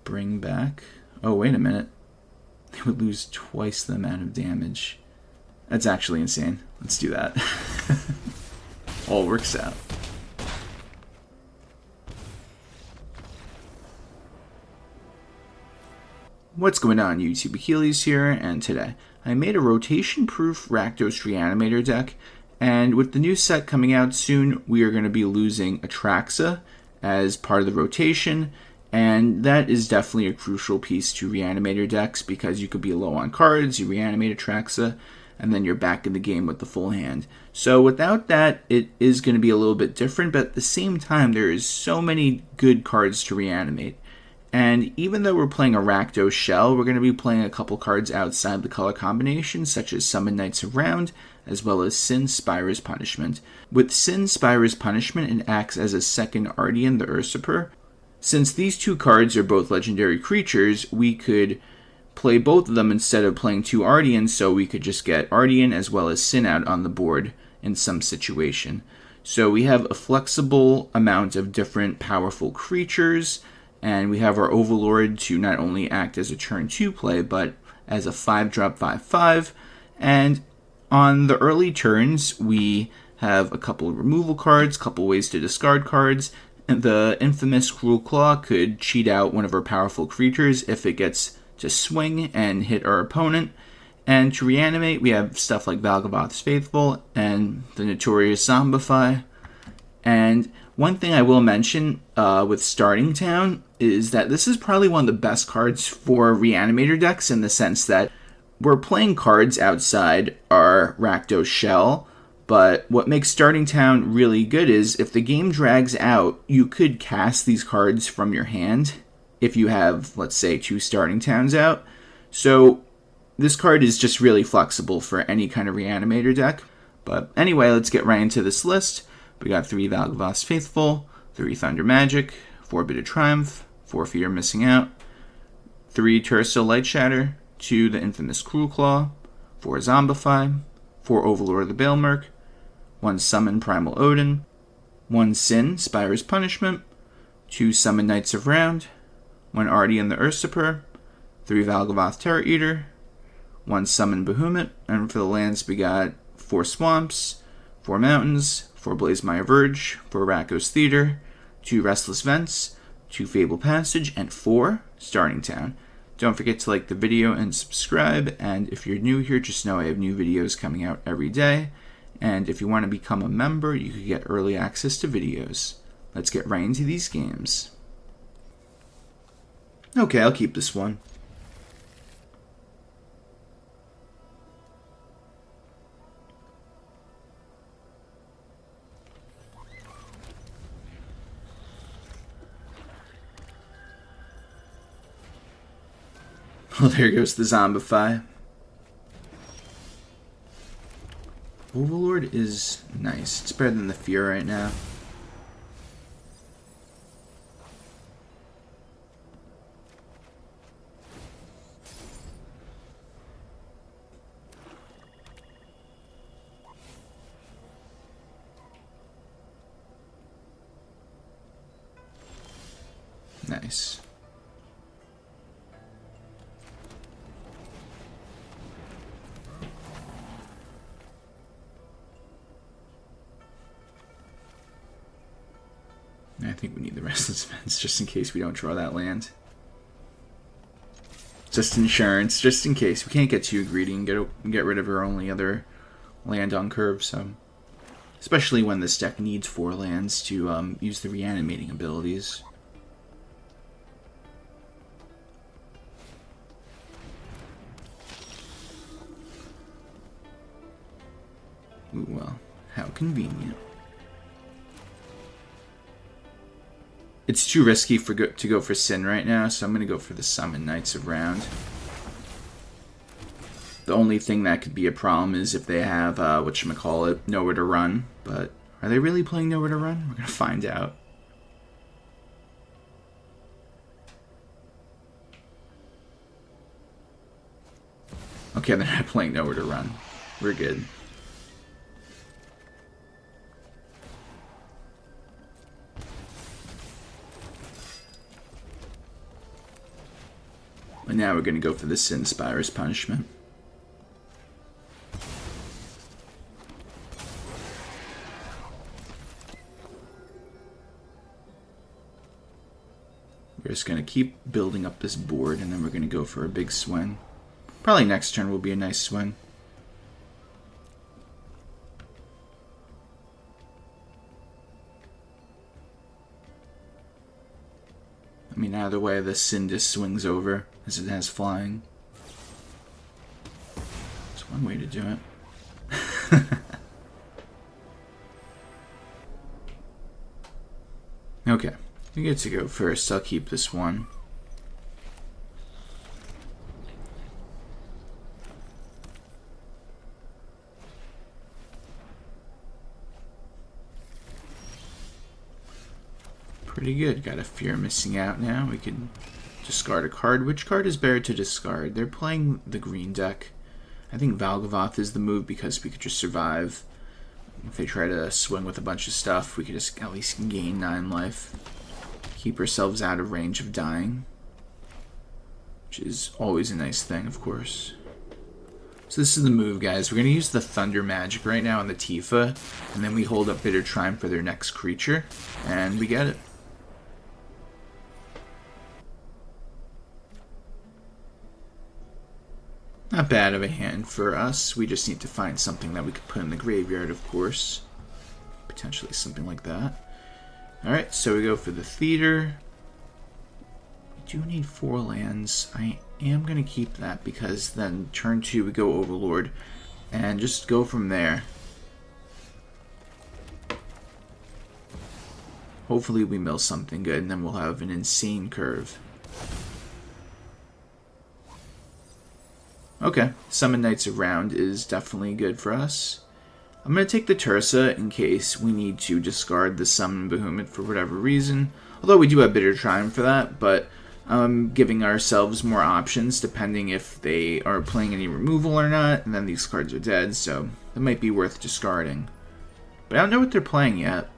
bring back... Oh, wait a minute. They would lose twice the amount of damage. That's actually insane. Let's do that. All works out. What's going on, YouTube? Achilles here, and today I made a rotation-proof Rakdos Reanimator deck, and with the new set coming out soon, we are going to be losing Atraxa as part of the rotation, and that is definitely a crucial piece to Reanimator decks because you could be low on cards, you reanimate Atraxa, and then you're back in the game with the full hand. So without that, it is going to be a little bit different, but at the same time, there is so many good cards to reanimate. And even though we're playing a Rakdos shell, we're going to be playing a couple cards outside the color combination, such as Summon Knights of Round, as well as Sin Spira's Punishment. With Sin Spira's Punishment, it acts as a second Ardyn, the Usurper. Since these two cards are both legendary creatures, we could play both of them instead of playing two Ardyns, so we could just get Ardyn as well as Sin out on the board in some situation. So we have a flexible amount of different powerful creatures, and we have our Overlord to not only act as a turn 2 play, but as a 5-drop 5/5. And on the early turns, we have a couple of removal cards, couple ways to discard cards. And the Infamous Cruelclaw could cheat out one of our powerful creatures if it gets to swing and hit our opponent. And to reanimate, we have stuff like Valgavoth's Faithful and the notorious Zombify. And one thing I will mention with Starting Town is that this is probably one of the best cards for Reanimator decks in the sense that we're playing cards outside our Rakdos shell, but what makes Starting Town really good is if the game drags out, you could cast these cards from your hand if you have, let's say, 2 Starting Towns out. So this card is just really flexible for any kind of Reanimator deck. But anyway, let's get right into this list. We got 3 Valgavoth's Faithful, 3 Thunder Magic, 4 Bitter Triumph, 4 Fear of Missing Out, 3 Tersa Lightshatter, 2 the Infamous Cruelclaw, 4 Zombify, 4 Overlord the Balemurk, 1 Summon Primal Odin, 1 Sin Spira's Punishment, 2 Summon Knights of Round, 1 Ardyn the Usurper, 3 Valgavoth Terror Eater, 1 Summon Bahamut, and for the lands we got 4 Swamps, 4 Mountains, 4 Blazemire Verge, 4 Raucous Theater, 2 Restless Vents, 2 Fabled Passage, and 4 Starting Town. Don't forget to like the video and subscribe, and if you're new here, just know I have new videos coming out every day, and if you want to become a member, you can get early access to videos. Let's get right into these games. Okay, I'll keep this one. Well, there goes the Zombify. Overlord is nice. It's better than the Fear right now. Nice. I think we need the Restless Vents just in case we don't draw that land. Just insurance, just in case. We can't get too greedy and get rid of our only other land on curve, so... Especially when this deck needs 4 lands to use the reanimating abilities. Ooh, well, how convenient. It's too risky to go for Sin right now, so I'm going to go for the Summon Knights of Round. The only thing that could be a problem is if they have, whatchamacallit, Nowhere to Run. But are they really playing Nowhere to Run? We're going to find out. Okay, they're not playing Nowhere to Run. We're good. And now we're going to go for the Sin Spire's Punishment. We're just going to keep building up this board, and then we're going to go for a big swing. Probably next turn will be a nice swing. I mean, either way, the Sin just swings over, as it has flying. That's one way to do it. Okay, we get to go first. I'll keep this one. Pretty good. Got a Fear missing out now. We can discard a card. Which card is better to discard? They're playing the green deck. I think Valgavoth is the move because we could just survive. If they try to swing with a bunch of stuff, we could just at least gain 9 life. Keep ourselves out of range of dying. Which is always a nice thing, of course. So this is the move, guys. We're going to use the Thunder Magic right now on the Tifa. And then we hold up Bitter Triumph for their next creature. And we get it. Not bad of a hand for us. We just need to find something that we could put in the graveyard, of course. Potentially something like that. Alright, so we go for the Theater. We do need 4 lands. I am going to keep that because then turn 2 we go Overlord. And just go from there. Hopefully we mill something good and then we'll have an insane curve. Okay, Summon Knights around is definitely good for us. I'm going to take the Tersa in case we need to discard the Summon Bahamut for whatever reason. Although we do have Bitter Triumph for that, but giving ourselves more options depending if they are playing any removal or not, and then these cards are dead, so it might be worth discarding. But I don't know what they're playing yet.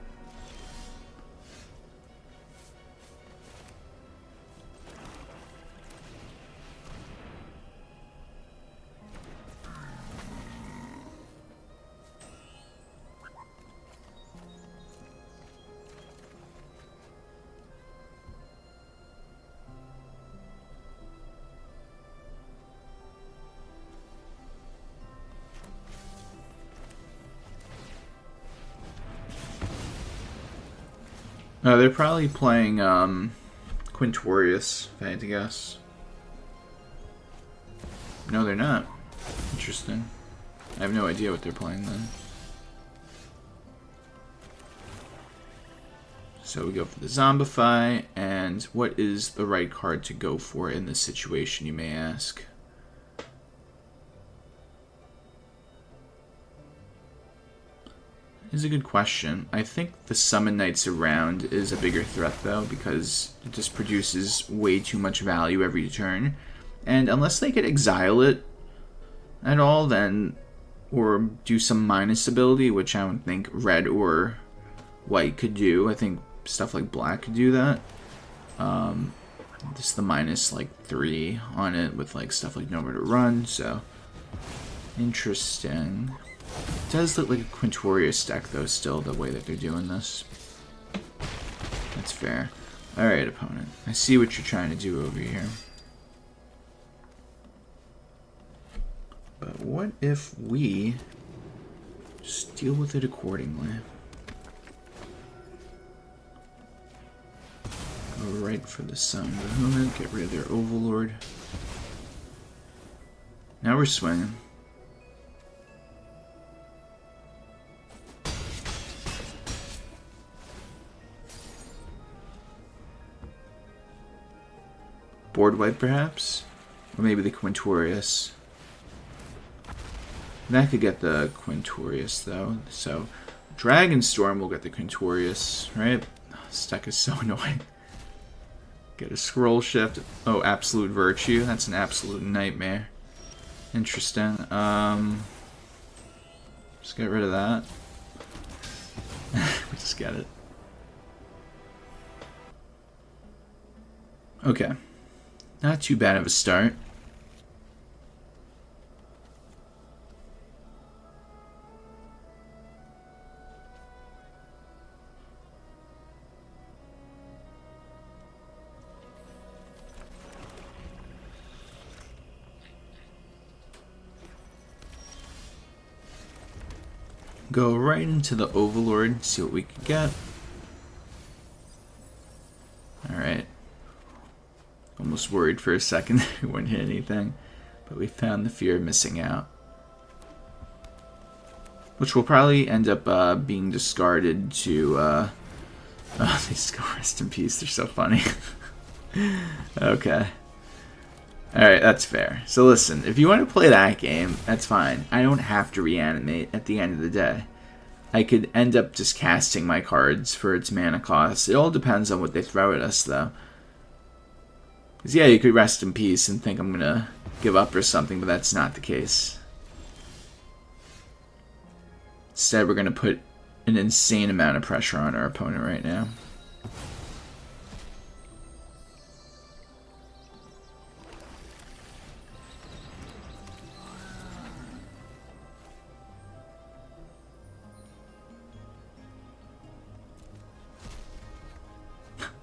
They're probably playing Quintorius, if I had to guess. No, they're not. Interesting. I have no idea what they're playing then. So we go for the Zombify, and what is the right card to go for in this situation, you may ask? Is a good question. I think the Summon Knights around is a bigger threat though, because it just produces way too much value every turn. And unless they could exile it at all, then, or do some minus ability, which I don't think red or white could do. I think stuff like black could do that. Just the minus like 3 on it with like stuff like Nowhere to Run, so interesting. It does look like a Quintorius deck, though, still, the way that they're doing this. That's fair. Alright, opponent. I see what you're trying to do over here. But what if we just deal with it accordingly? Go right for the Sun Bahamut, get rid of their Overlord. Now we're swinging. Board wipe, perhaps? Or maybe the Quintorius. That could get the Quintorius, though. So, Dragonstorm will get the Quintorius, right? This deck is so annoying. Get a Scroll Shift. Oh, Absolute Virtue. That's an absolute nightmare. Interesting. Just get rid of that. We just get it. Not too bad of a start. Go right into the Overlord, see what we can get. Alright. Almost worried for a second we wouldn't hit anything. But we found the Fear of Missing Out. Which will probably end up being discarded to... oh, they just go rest in peace, they're so funny. Okay. Alright, that's fair. So listen, if you want to play that game, that's fine. I don't have to reanimate at the end of the day. I could end up just casting my cards for its mana cost. It all depends on what they throw at us, though. Because, yeah, you could rest in peace and think I'm going to give up or something, but that's not the case. Instead, we're going to put an insane amount of pressure on our opponent right now.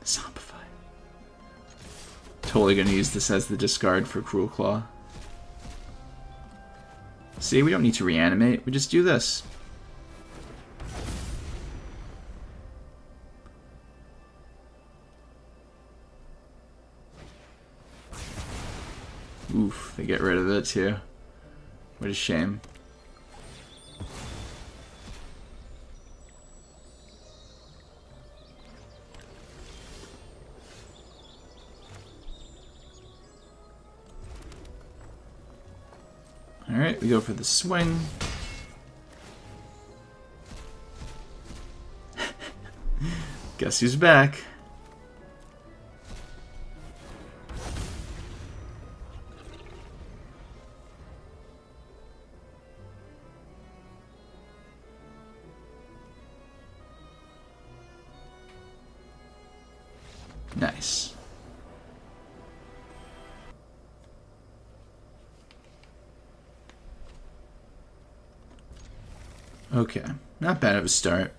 Zombify. Totally gonna use this as the discard for Cruelclaw. See, we don't need to reanimate, we just do this. Oof, they get rid of it too. What a shame. Alright, we go for the swing. Guess who's back? Nice. Okay, not bad of a start.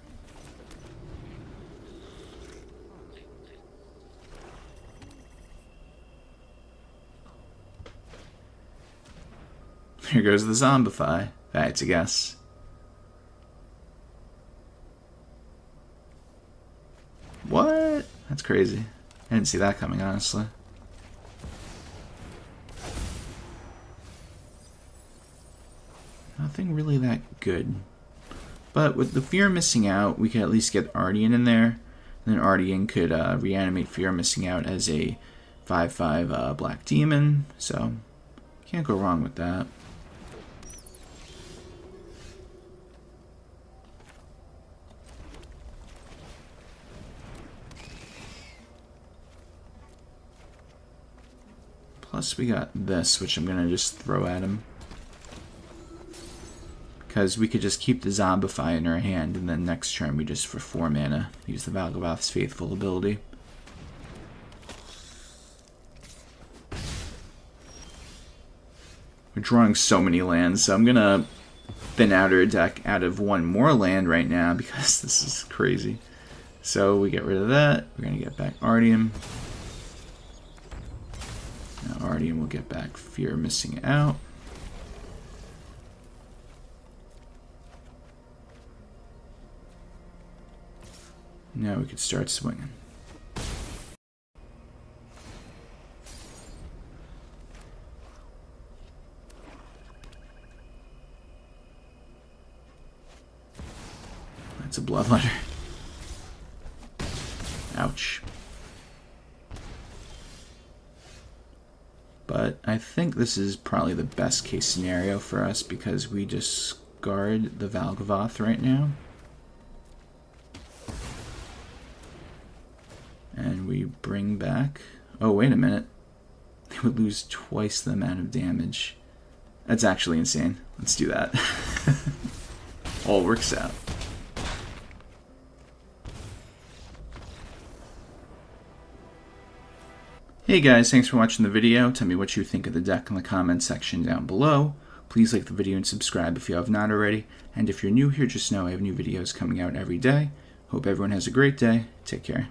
Here goes the Zombify, if I had to guess. What? That's crazy. I didn't see that coming, honestly. Nothing really that good. But with the Fear Missing Out, we could at least get Ardyn in there. And then Ardyn could reanimate Fear Missing Out as a 5/5 Black Demon. So, can't go wrong with that. Plus we got this, which I'm going to just throw at him. Because we could just keep the Zombify in our hand, and then next turn we just, for 4 mana, use the Valgavoth's Faithful ability. We're drawing so many lands, so I'm going to thin out our deck out of 1 more land right now, because this is crazy. So we get rid of that. We're going to get back Ardyn. Now Ardyn will get back Fear Missing Out. Now we could start swinging. That's a Bloodletter. Ouch. But I think this is probably the best case scenario for us because we discard the Valgavoth right now. And we bring back... Oh, wait a minute. They would lose twice the amount of damage. That's actually insane. Let's do that. All works out. Hey guys, thanks for watching the video. Tell me what you think of the deck in the comments section down below. Please like the video and subscribe if you have not already. And if you're new here, just know I have new videos coming out every day. Hope everyone has a great day. Take care.